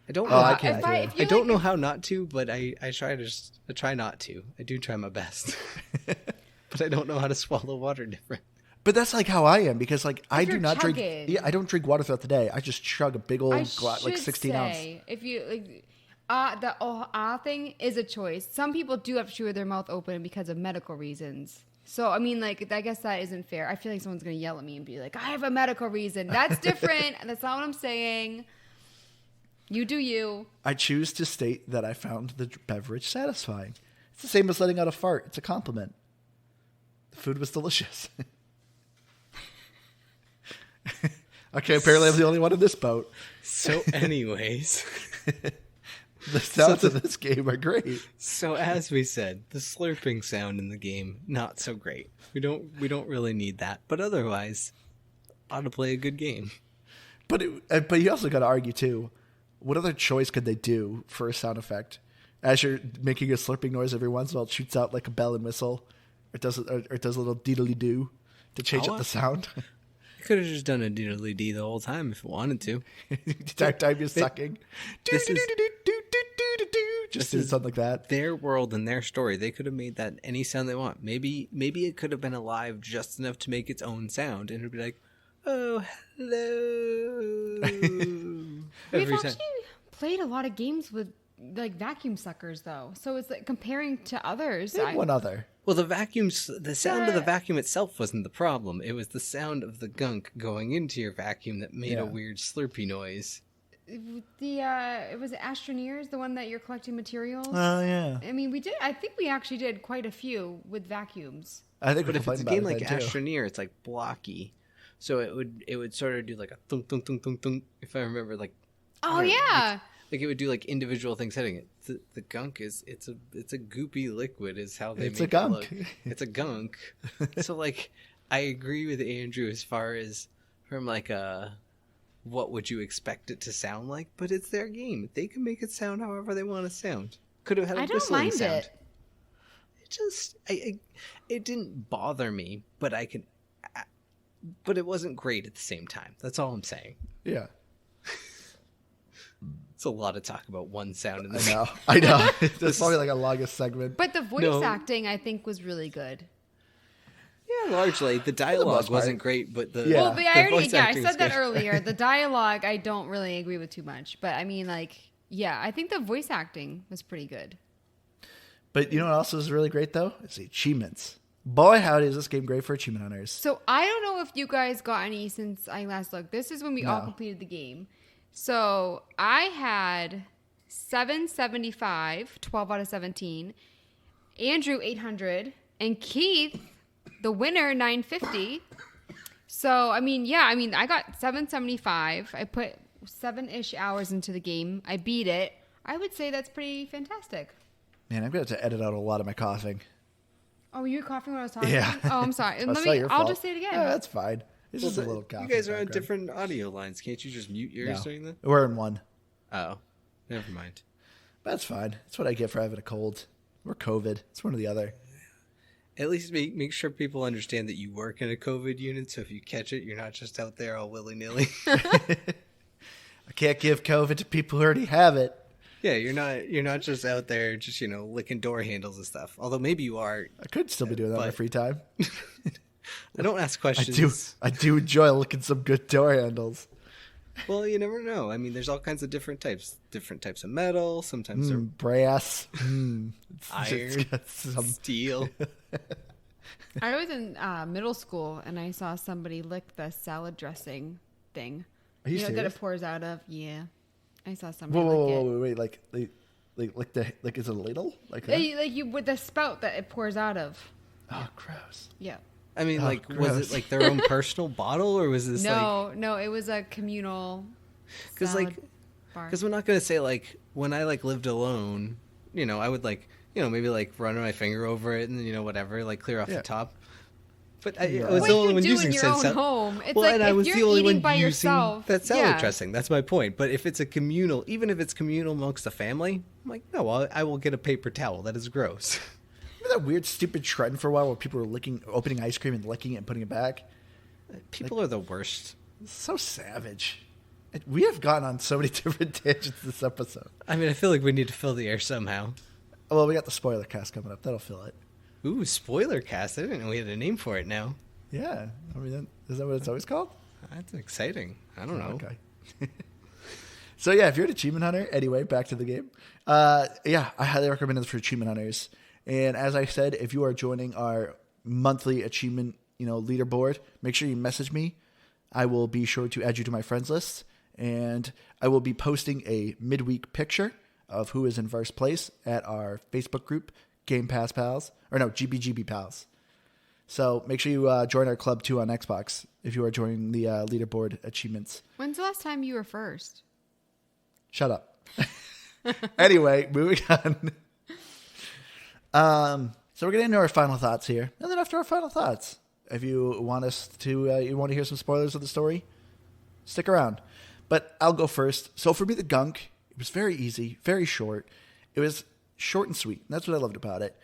I don't know. I don't know how not to, but I try not to. I do try my best, but I don't know how to swallow water different. But that's like how I am because like I do you're not drink. chugging. Yeah, I don't drink water throughout the day. I just chug a big old I glass, like should 16 say, ounce. if you like, the thing is a choice. Some people do have to chew with their mouth open because of medical reasons. So I mean, like, I guess that isn't fair. I feel like someone's gonna yell at me and be like, "I have a medical reason." That's different. That's not what I'm saying. You do you. I choose to state that I found the beverage satisfying. It's the same as letting out a fart. It's a compliment. The food was delicious. Okay, apparently I'm the only one in this boat. So anyways, The sounds of this game are great. so as we said, the slurping sound in the game, not so great. We don't really need that. But otherwise, ought to play a good game. But you also got to argue too. What other choice could they do for a sound effect? As you're making a slurping noise every once in a while, it shoots out like a bell and whistle, or does a little deedly doo to change up the sound. I could have just done a diddly dee the whole time if it wanted to. Entire time you're sucking. Just do something like that. Their world and their story. They could have made that any sound they want. Maybe it could have been alive just enough to make its own sound, and it'd be like, "Oh, hello." We've actually played a lot of games with like vacuum suckers, though. So it's like comparing to others. One other. Well, the sound of the vacuum itself wasn't the problem. It was the sound of the gunk going into your vacuum that made a weird slurpy noise. It was Astroneers, the one that you're collecting materials. Oh yeah. I mean, I think we actually did quite a few with vacuums. I think. But if it's a game like Astroneer, it's like blocky, so it would sort of do like a thunk thunk thunk thunk thunk. If I remember, like. Oh yeah. Like it would do like individual things hitting it. The gunk it's a goopy liquid is how they It's make a gunk. it look. It's a gunk. So like I agree with Andrew as far as from like what would you expect it to sound like, but it's their game. They can make it sound however they want to sound. Could have had a I don't whistling mind sound. it. It just it didn't bother me, but but it wasn't great at the same time. That's all I'm saying. Yeah. It's a lot of talk about one sound in this. I know. It's probably like a longest segment. But the voice acting, I think, was really good. Yeah, largely. The dialogue wasn't great, but the Well, but I acting's said that good. earlier. The dialogue, I don't really agree with too much. But I mean, like, yeah, I think the voice acting was pretty good. But you know what else is really great though? It's the achievements. Boy, howdy, is this game great for achievement hunters. So I don't know if you guys got any since I last looked. This is when we all completed the game. So I had 775, 12 out of 17. Andrew, 800. And Keith, the winner, 950. So, I mean, I got 775. I put 7-ish hours into the game. I beat it. I would say that's pretty fantastic. Man, I'm going to have to edit out a lot of my coughing. Oh, you were coughing when I was talking? Yeah. Oh, I'm sorry. That's not your fault. I'll just say it again. Yeah, that's fine. It's just a little coughing. You guys are on background. different audio lines. Can't you just mute yours during that? We're in one. Oh, never mind. That's fine. That's what I get for having a cold. Or COVID. It's one or the other. At least make sure people understand that you work in a COVID unit, so if you catch it, you're not just out there all willy-nilly. I can't give COVID to people who already have it. Yeah, you're not just out there just, licking door handles and stuff. Although maybe you are. I could still be doing that in my free time. I don't ask questions. I do enjoy looking some good door handles. Well, you never know. I mean, there's all kinds of different types of metal. Sometimes they're Brass. iron, steel. I was in middle school and I saw somebody lick the salad dressing thing. Are you that serious? it pours out of? Yeah. I saw somebody Wait, like is it a ladle? Like that? you with the spout that it pours out of. Oh, gross. Yeah. I mean, was gross. it like their own personal bottle, or was this No, it was a communal. Because we're not gonna say like when I lived alone, I would maybe run my finger over it and whatever, clear off the top. But I was the only one using in your own home. It's well, like and if I was you're the only eating one by using yourself, that salad dressing. That's my point. But if it's a communal, even if it's communal amongst the family, I'm like, no, I will get a paper towel. That is gross. Remember that weird, stupid trend for a while where people were opening ice cream and licking it and putting it back? People are the worst. It's so savage. We have gone on so many different tangents this episode. I mean, I feel like we need to fill the air somehow. Well, we got the spoiler cast coming up. That'll fill it. Ooh, spoiler cast. I didn't know we had a name for it now. Yeah. I mean, is that what it's always called? That's exciting. I don't know. Okay. So yeah, if you're an achievement hunter, anyway, back to the game. Yeah, I highly recommend it for achievement hunters. And as I said, if you are joining our monthly achievement, leaderboard, make sure you message me. I will be sure to add you to my friends list, and I will be posting a midweek picture of who is in first place at our Facebook group, Game Pass Pals, or no, GBGB Pals. So make sure you join our club too on Xbox if you are joining the leaderboard achievements. When's the last time you were first? Shut up. Anyway, moving on. So we're getting into our final thoughts here. And then after our final thoughts, if you want us to, you want to hear some spoilers of the story, stick around. But I'll go first. So for me, the Gunk, it was very easy, very short. It was short and sweet. And that's what I loved about it.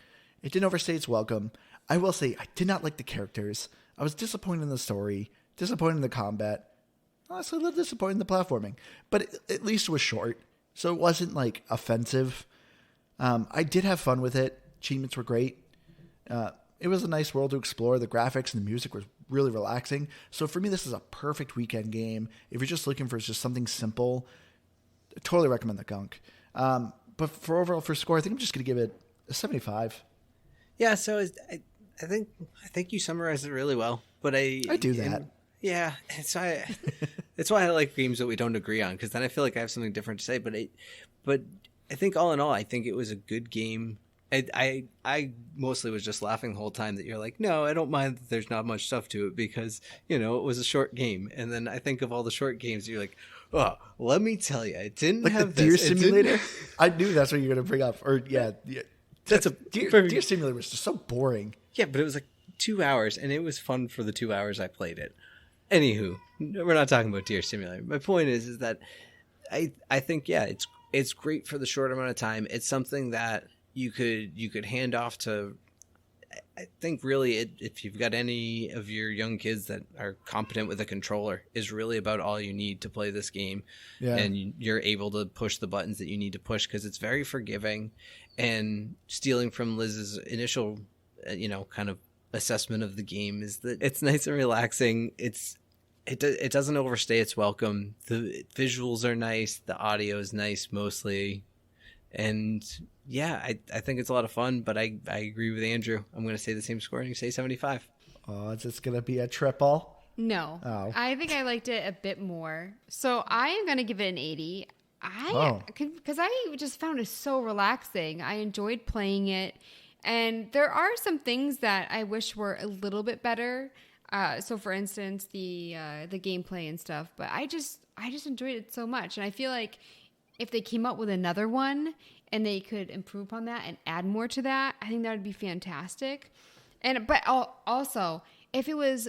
It didn't overstay its welcome. I will say I did not like the characters. I was disappointed in the story, disappointed in the combat. Honestly, a little disappointed in the platforming. But at least it was short. So it wasn't like offensive. I did have fun with it. Achievements were great. It was a nice world to explore. The graphics and the music was really relaxing. So for me, this is a perfect weekend game. If you're just looking for just something simple, I totally recommend the Gunk. But for score, I think I'm just going to give it a 75. Yeah, so I think you summarized it really well. But I do that. Yeah, it's why I like games that we don't agree on, because then I feel like I have something different to say. But I think all in all, I think it was a good game. I mostly was just laughing the whole time that you're like, no, I don't mind that there's not much stuff to it because, it was a short game. And then I think of all the short games, you're like, oh, let me tell you, it didn't like have the Deer this. Simulator. I knew that's what you were going to bring up. Or yeah. That's a Deer Simulator was just so boring. Yeah, but it was like 2 hours, and it was fun for the 2 hours I played it. Anywho, we're not talking about Deer Simulator. My point is that I think, yeah, it's great for the short amount of time. It's something that you could hand off to. I think really, if you've got any of your young kids that are competent with a controller, is really about all you need to play this game. Yeah. And you're able to push the buttons that you need to push because it's very forgiving. And stealing from Liz's initial, kind of assessment of the game is that it's nice and relaxing. It doesn't overstay its welcome. The visuals are nice. The audio is nice mostly. And yeah, I think it's a lot of fun, but I agree with Andrew. I'm going to say the same score and you say 75. Oh, it's just going to be a triple? No. Oh. I think I liked it a bit more. So I am going to give it an 80. Because I just found it so relaxing. I enjoyed playing it. And there are some things that I wish were a little bit better. So for instance, the gameplay and stuff. But I just enjoyed it so much. And I feel like if they came up with another one and they could improve upon that and add more to that, I think that would be fantastic. But also, if it was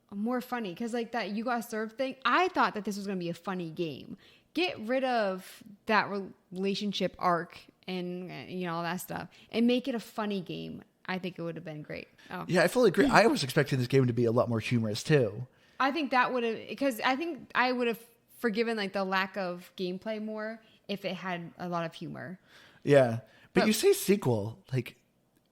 more funny, because like that You Got Served thing, I thought that this was going to be a funny game. Get rid of that relationship arc and all that stuff and make it a funny game. I think it would have been great. Oh. Yeah, I fully agree. I was expecting this game to be a lot more humorous too. I think that would have, because I think I would have forgiven like the lack of gameplay more if it had a lot of humor. Yeah, but you say sequel, like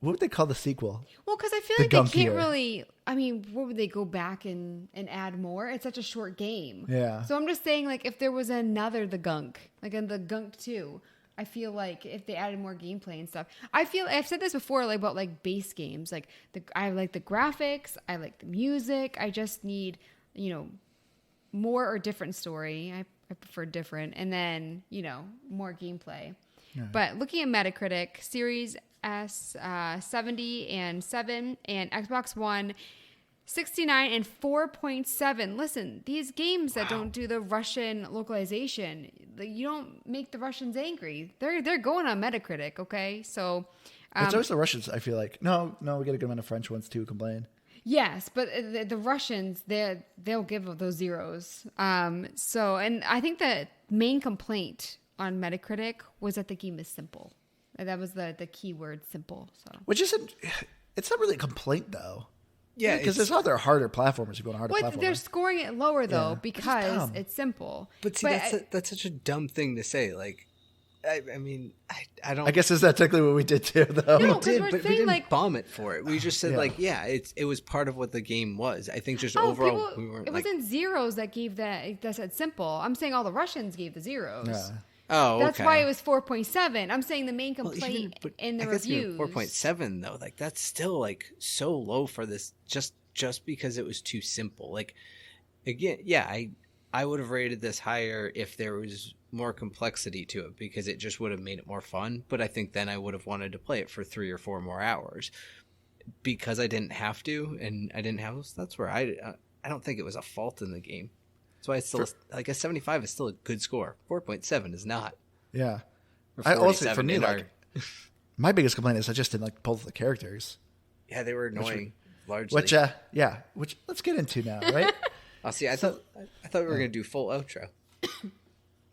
what would they call the sequel? Well, because I feel like they can't really. I mean, what would they go back and add more? It's such a short game. Yeah. So I'm just saying, like, if there was another The Gunk, like in The Gunk 2, I feel like if they added more gameplay and stuff, I've said this before, like about like base games, like I like the graphics, I like the music, I just need more or different story. I prefer different, and then more gameplay. Yeah. But looking at Metacritic, Series S 70 and 7, and Xbox One 69 and 4.7. Listen, these games that don't do the Russian localization, you don't make the Russians angry. They're going on Metacritic, okay? So it's always the Russians. I feel like no, we got a good amount of French ones too. Complain. Yes, but the Russians, they'll give those zeros. So, and I think the main complaint on Metacritic was that the game is simple. That was the key word, simple. So, which isn't, it's not really a complaint though. Yeah, because there's other harder platformers who go on harder platformers. They're scoring it lower though because it's simple. But see, that's such a dumb thing to say. Like, I mean, I don't. I guess is that technically what we did too, though. No, We 'cause did, we're but we saying, didn't like- bomb it for it. We just said Yeah. it was part of what the game was. I think just Oh, overall people, we weren't it like, wasn't zeros that gave that said simple. I'm saying all the Russians gave the zeros. Yeah. oh, okay. That's why it was 4.7. I'm saying the main Well, complaint even- but in the I guess even reviews. 4.7 though, like that's still like so low for this just because it was too simple. Like again, yeah, I would have rated this higher if there was more complexity to it because it just would have made it more fun. But I think then I would have wanted to play it for 3 or 4 more hours because I didn't have to, and I didn't have those. That's where I don't think it was a fault in the game. That's why it's still like a 75 is still a good score. 4.7 is not. Yeah. Or I also, for 47 me, in like, my biggest complaint is I just didn't like both of the characters. yeah, they were annoying largely. Which, which let's get into now, right? Oh, see, I thought we were gonna do full outro.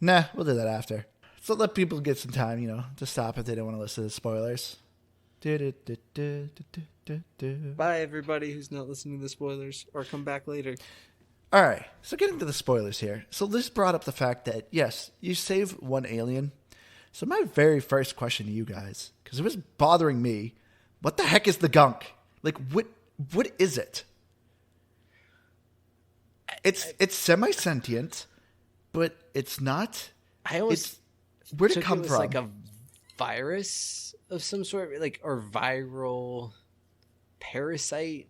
Nah, we'll do that after. So let people get some time, to stop if they don't want to listen to the spoilers. Bye, everybody who's not listening to the spoilers, or come back later. All right, so getting to the spoilers here. So this brought up the fact that, yes, you save one alien. So my very first question to you guys, because it was bothering me, what the heck is the gunk? Like, what is it? It's semi-sentient, but it's not. I always Where'd it took come was from? like a virus of some sort, like or viral parasite.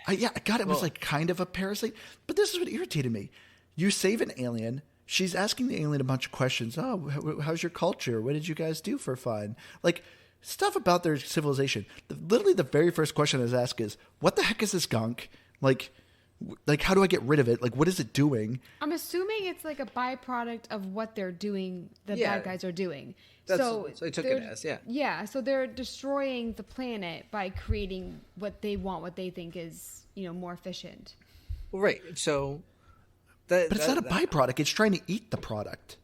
I got it was like kind of a parasite, but this is what irritated me. You save an alien. She's asking the alien a bunch of questions. Oh, how's your culture? What did you guys do for fun? Like stuff about their civilization. Literally, the very first question I was asked is, "What the heck is this gunk? Like, how do I get rid of it? Like, what is it doing?" I'm assuming it's like a byproduct of what they're doing, the Yeah. bad guys are doing. So I took it they're- as, yeah. Yeah, so they're destroying the planet by creating what they want, what they think is, more efficient. Well, right. So that, But it's not a byproduct. It's trying to eat the product.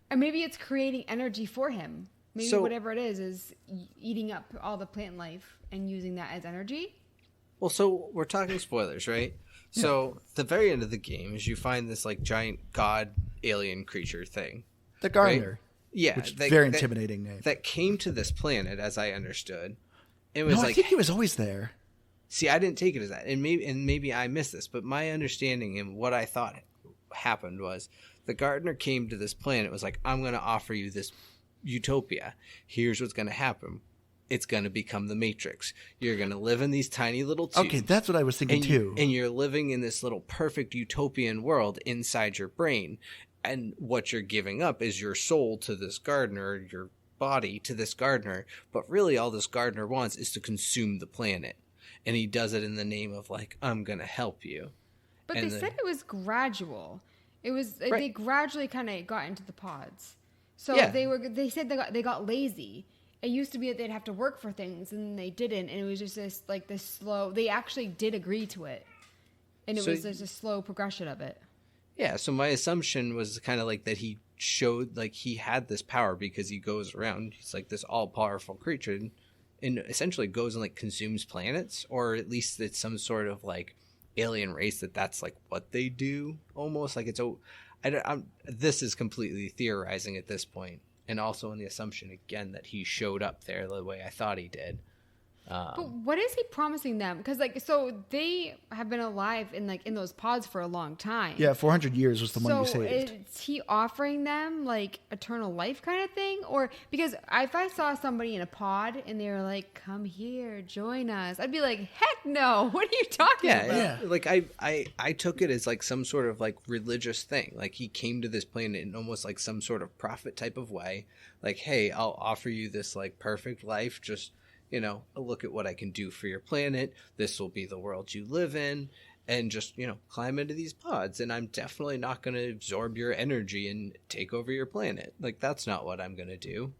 And maybe it's creating energy for him. Maybe So- whatever it is eating up all the plant life and using that as energy. Well, so we're talking spoilers, right? So the very end of the game is you find this like giant god alien creature thing. The gardener. Yeah, Which very intimidating name. That came to this planet, as I understood. It was No, I like, think he was always there. see, I didn't take it as that, and maybe I missed this, but my understanding and what I thought happened was the gardener came to this planet. Was like, I'm going to offer you this utopia. Here's what's going to happen. It's going to become the Matrix. You're going to live in these tiny little tubes. Okay, that's what I was thinking too. And you're living in this little perfect utopian world inside your brain. And what you're giving up is your soul to this gardener, your body to this gardener. But really all this gardener wants is to consume the planet. And he does it in the name of like, I'm going to help you. But And they said it was gradual. It was they Right. gradually kind of got into the pods. So Yeah. they said they got lazy. It used to be that they'd have to work for things and they didn't, and it was just this slow. They actually did agree to it, and it So- was just a slow progression of it. Yeah, so my assumption was kind of like that he showed like he had this power because he goes around. He's like this all-powerful creature and essentially goes and like consumes planets, or at least it's some sort of like alien race that's like what they do almost like it's this is completely theorizing at this point, and also in the assumption again that he showed up there the way I thought he did. But what is he promising them? Because so they have been alive in those pods for a long time. Yeah, 400 years was the one you So saved. is he offering them like eternal life kind of thing? Or because if I saw somebody in a pod and they were like, come here, join us, I'd be like, heck no, what are you talking about? Yeah. Like I took it as like some sort of like religious thing. Like he came to this planet in almost like some sort of prophet type of way. Like, hey, I'll offer you this like perfect life. Just, look at what I can do for your planet. This will be the world you live in. And just, climb into these pods. And I'm definitely not going to absorb your energy and take over your planet. Like, that's not what I'm going to do.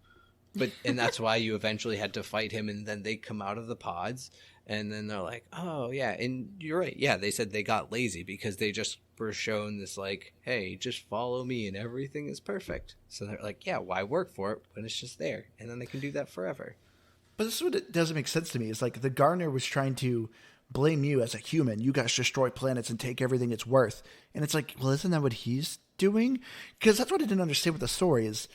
And that's why you eventually had to fight him. And then they come out of the pods. And then they're like, oh, yeah. And you're right. Yeah, they said they got lazy because they just were shown this like, hey, just follow me and everything is perfect. So they're like, yeah, why work for it when it's just there? And then they can do that forever. But this is what it doesn't make sense to me. It's like the gardener was trying to blame you as a human. You guys destroy planets and take everything it's worth. And it's like, well, isn't that what he's doing? Because that's what I didn't understand with the story is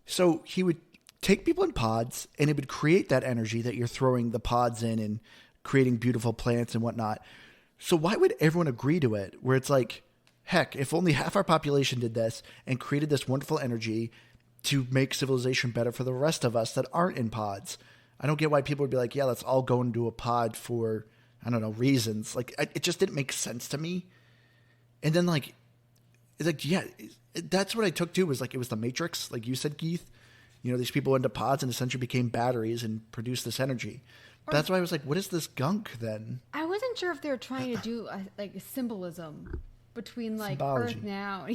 So he would take people in pods, and it would create that energy that you're throwing the pods in and creating beautiful plants and whatnot. So why would everyone agree to it? Where it's like, heck, if only half our population did this and created this wonderful energy to make civilization better for the rest of us that aren't in pods. I don't get why people would be like, yeah, let's all go into a pod for, I don't know, reasons. Like, it just didn't make sense to me. And then, like, it's like, yeah, that's what I took too, was like, it was the Matrix, like you said, Keith. You know, these people went into pods and essentially became batteries and produced this energy. But that's why I was like, what is this gunk then? I wasn't sure if they were trying to do a symbolism between like Symbology. Earth now,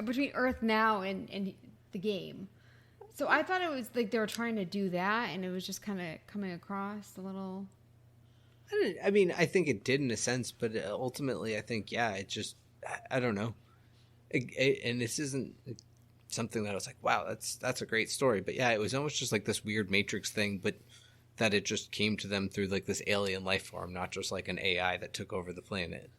between Earth now and the game. So I thought it was like they were trying to do that, and it was just kind of coming across a little. I mean, I think it did in a sense, but ultimately, I think, yeah, it just, I don't know. And this isn't something that I was like, wow, that's a great story. But yeah, it was almost just like this weird Matrix thing, but that it just came to them through like this alien life form, not just like an AI that took over the planet.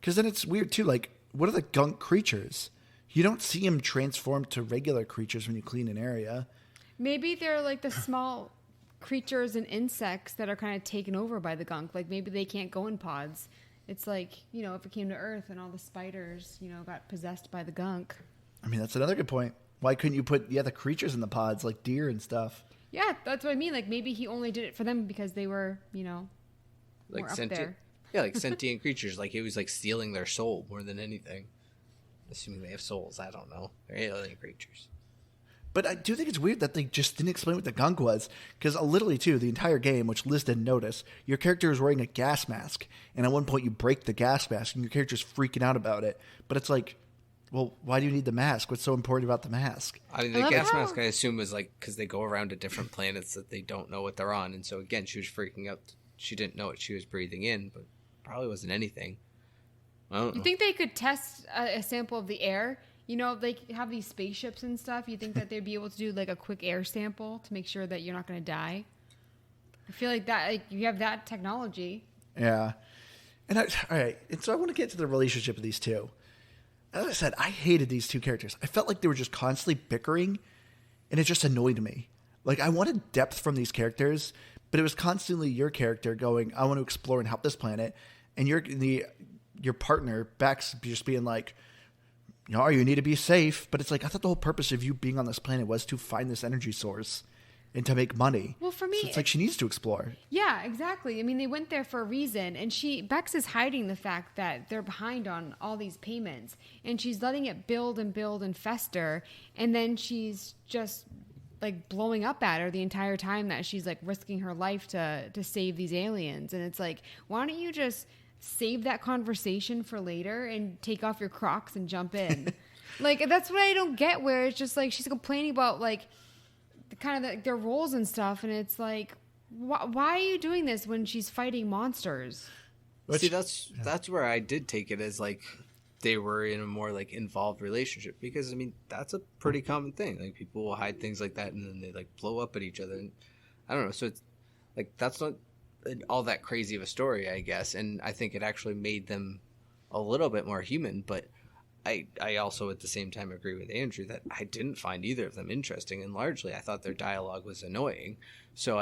Because then it's weird too. Like, what are the gunk creatures? You don't see them transform to regular creatures when you clean an area. Maybe they're like the small creatures and insects that are kind of taken over by the gunk. Like maybe they can't go in pods. It's like, you know, if it came to Earth and all the spiders, you know, got possessed by the gunk. I mean, that's another good point. Why couldn't you put the creatures in the pods, like deer and stuff? Yeah, that's what I mean. Like maybe he only did it for them because they were, you know, Like more up sentient, there. yeah, like sentient creatures. Like it was like stealing their soul more than anything. Assuming they have souls, I don't know. They're alien creatures. But I do think it's weird that they just didn't explain what the gunk was. Because literally, too, the entire game, which Liz didn't notice, your character is wearing a gas mask. And at one point, you break the gas mask, and your character's freaking out about it. But it's like, well, why do you need the mask? What's so important about the mask? I mean, the gas mask, I assume, was like because they go around to different planets that they don't know what they're on. And so, again, she was freaking out. She didn't know what she was breathing in, but probably wasn't anything. I don't know. You think they could test a sample of the air? You know, they have these spaceships and stuff. You think that they'd be able to do like a quick air sample to make sure that you're not going to die? I feel like that, like, you have that technology. Yeah. And all right. And so I want to get to the relationship of these two. As I said, I hated these two characters. I felt like they were just constantly bickering, and it just annoyed me. Like, I wanted depth from these characters, but it was constantly your character going, I want to explore and help this planet. And your partner, Bex, just being like, no, you need to be safe. But it's like, I thought the whole purpose of you being on this planet was to find this energy source and to make money. Well, for me, so it's like she needs to explore. Yeah, exactly. I mean, they went there for a reason, and Bex is hiding the fact that they're behind on all these payments, and she's letting it build and fester, and then she's just like blowing up at her the entire time that she's like risking her life to save these aliens. And it's like, why don't you just save that conversation for later and take off your Crocs and jump in? Like, that's what I don't get, where it's just like she's complaining about like their roles and stuff, and it's like, why are you doing this when she's fighting monsters? See, that's where I did take it as like they were in a more like involved relationship, because I mean that's a pretty common thing. Like people will hide things like that and then they like blow up at each other. And I don't know. So it's like that's not all that crazy of a story, I guess. And I think it actually made them a little bit more human. But I also at the same time agree with Andrew that I didn't find either of them interesting, and largely I thought their dialogue was annoying. So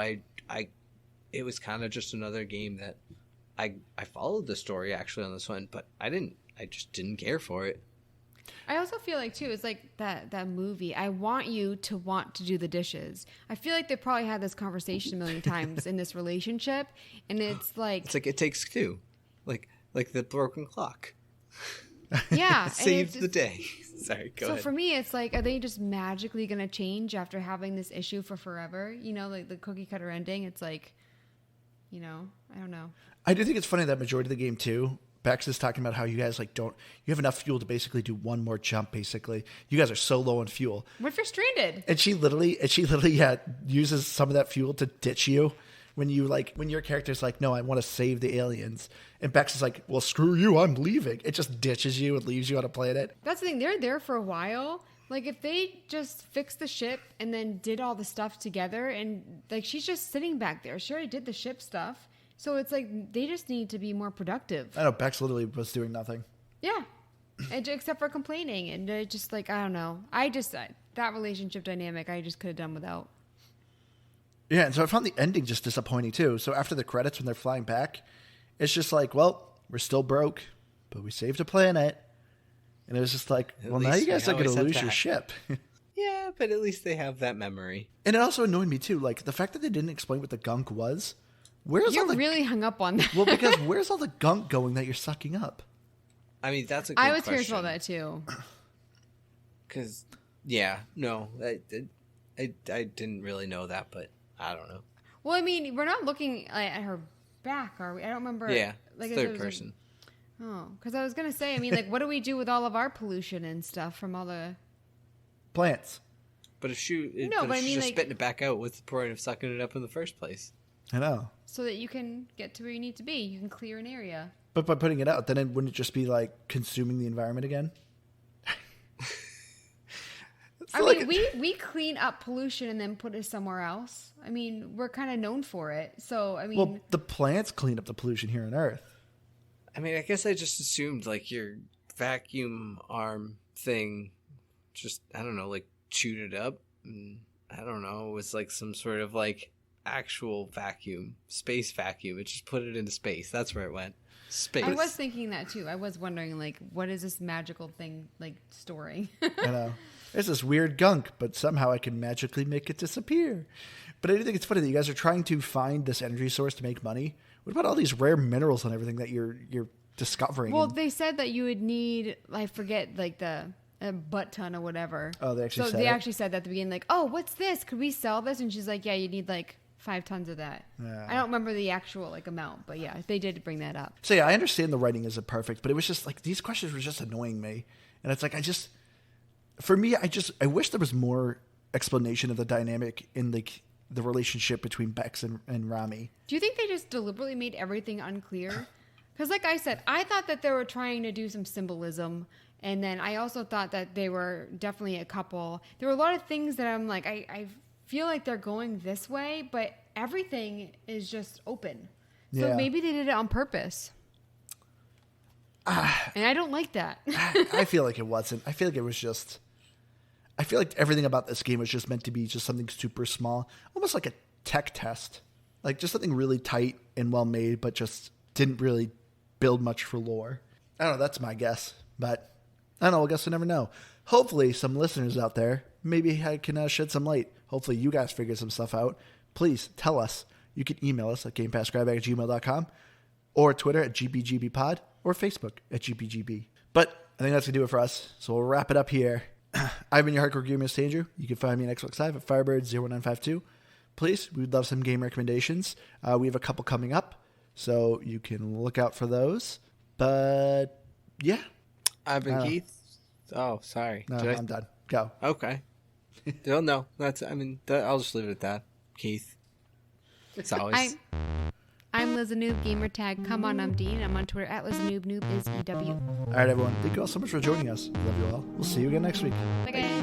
it was kind of just another game that I followed the story actually on this one, but I just didn't care for it. I also feel like, too, it's like that movie, I want you to want to do the dishes. I feel like they probably had this conversation a million times in this relationship, and it's like it takes two. Like the broken clock. Yeah. Saved the day. Sorry, go ahead. So for me, it's like, are they just magically going to change after having this issue for forever? You know, like the cookie cutter ending, it's like, you know, I don't know. I do think it's funny that majority of the game, too, Bex is talking about how you guys you have enough fuel to basically do one more jump, basically. You guys are so low on fuel. What if you're stranded? And she literally uses some of that fuel to ditch you when your character's like, no, I want to save the aliens. And Bex is like, well, screw you, I'm leaving. It just ditches you and leaves you on a planet. That's the thing. They're there for a while. Like, if they just fixed the ship and then did all the stuff together, and like she's just sitting back there. She already did the ship stuff. So it's like they just need to be more productive. I know, Bex literally was doing nothing. Yeah. except for complaining. And just like, I don't know. That relationship dynamic, I just could have done without. Yeah, and so I found the ending just disappointing too. So after the credits, when they're flying back, it's just like, well, we're still broke, but we saved a planet. And it was just like, well, now you guys are going to lose your ship. Yeah, but at least they have that memory. And it also annoyed me too, like the fact that they didn't explain what the gunk was. You're really hung up on that. Well, because where's all the gunk going that you're sucking up? I mean, that's a good question. I was curious about that too. Because, yeah, no, I didn't really know that, but I don't know. Well, I mean, we're not looking at her back, are we? I don't remember. Yeah, like third person. Because I was going to say, I mean, like, what do we do with all of our pollution and stuff from all the... Plants. But if she's just spitting it back out, what's the point of sucking it up in the first place? I know. So that you can get to where you need to be. You can clear an area. But by putting it out, then wouldn't it just be like consuming the environment again? I mean, we clean up pollution and then put it somewhere else. I mean, we're kind of known for it. So, I mean... Well, the plants clean up the pollution here on Earth. I mean, I guess I just assumed, like, your vacuum arm thing just, I don't know, like, chewed it up. And, I don't know, it was like some sort of, like, actual vacuum, space vacuum. It just put it into space. That's where it went. Space. I was thinking that, too. I was wondering, like, what is this magical thing, like, storing? I know. It's this weird gunk, but somehow I can magically make it disappear. But I do think it's funny that you guys are trying to find this energy source to make money. What about all these rare minerals and everything that you're discovering? Well, they said that you would need, I forget, like a butt ton or whatever. Oh, they actually said they actually said that at the beginning, like, oh, what's this? Could we sell this? And she's like, yeah, you need like 5 tons of that. Yeah. I don't remember the actual like amount, but yeah, they did bring that up. So yeah, I understand the writing isn't perfect, but it was just like these questions were just annoying me. And it's like, for me, I wish there was more explanation of the dynamic in the relationship between Bex and Rami. Do you think they just deliberately made everything unclear? Because like I said, I thought that they were trying to do some symbolism. And then I also thought that they were definitely a couple. There were a lot of things that I'm like, I feel like they're going this way, but everything is just open. So maybe they did it on purpose. And I don't like that. I feel like it wasn't. I feel like it was just... I feel like everything about this game was just meant to be just something super small, almost like a tech test, like just something really tight and well made, but just didn't really build much for lore. I don't know. That's my guess, but I don't know. I guess we'll never know. Hopefully some listeners out there, maybe I can shed some light. Hopefully you guys figure some stuff out. Please tell us. You can email us at GamePassGrabBag@gmail.com or Twitter at GBGBpod or Facebook at GBGB. But I think that's going to do it for us. So we'll wrap it up here. I've been your hardcore gamer, Mr. Andrew. You can find me on Xbox Live at Firebird0952. Please, we'd love some game recommendations. We have a couple coming up, so you can look out for those. But, yeah. I've been Keith. Oh, sorry. No, I'm done. Go. Okay. No, I'll just leave it at that. Keith. It's always... I'm Liz Noob, gamer tag. Come on, I'm Dean. I'm on Twitter at Liz Noob. Noob is EW. All right, everyone. Thank you all so much for joining us. Love you all. We'll see you again next week. Bye, guys.